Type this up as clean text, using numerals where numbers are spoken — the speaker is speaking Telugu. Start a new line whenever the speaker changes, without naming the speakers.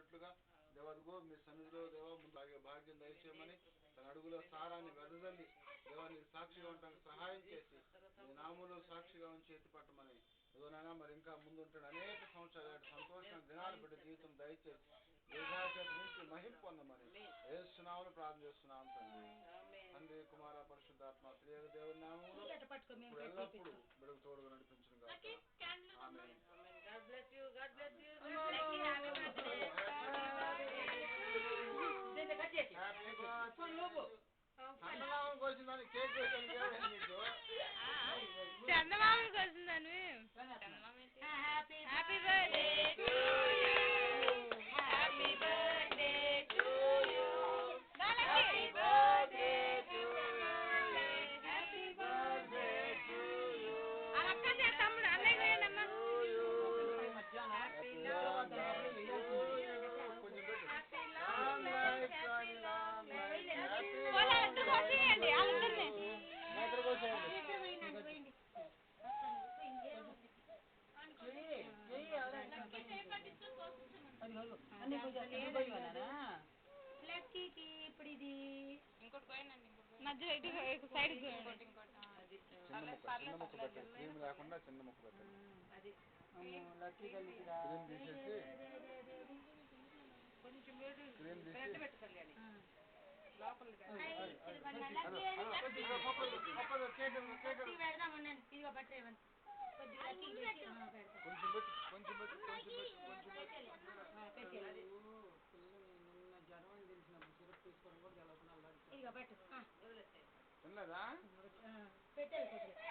నడిచినట్లుగా దేవాదిగో మీ సన్నిధిలో దేవా ముందు భాగ్యం దయచేయమని తన అడుగులో సారాన్ని వెదజల్లి దేవానికి సాక్షిగా ఉండటానికి సహాయం చేసి మీ నామంలో సాక్షిగా ఉంచి ఎత్తిపట్టమని ఇదిగోనైనా మరి ఇంకా ముందు ఉంటాడు అనేక సంవత్సరాలు సంతోషం దినాలు పెట్టి జీవితం దయచేసి దేశాచేత నుంచి మహిం పొందమని ఏస్తున్నామని ప్రార్థన చేస్తున్నాం తండ్రి కుమార పరిశుద్ధాత్మ త్రియేక దేవుని నామములో ఎల్లప్పుడూ బిడ్డకు తోడుగా నడిపించును గాక ఆమేన్. చందమామకు వచ్చిందని కేక్
చందమామకు వచ్చిందని happy birthday to you happy birthday to you happy birthday to you happy birthday to you అక్క తమ్ముడు అన్నయ్య పోయానమ్మా హ్యాపీ లక్కీకి ఇప్పుడు ఇది ఇంకోటి పోయినండి మధ్యలో ఇటు సైడ్
క్రీమ్ లేకుండా చిన్న ముక్క పెట్టండి
అది లక్కీ కలిగిరా కొంచెం క్రీమ్ తీసి పెట్టాలి లోపల జ్వరం అని తెలిసినప్పుడు సిరప్ తీసుకోవడం కూడా
తిన్నదా
పెట్టాలి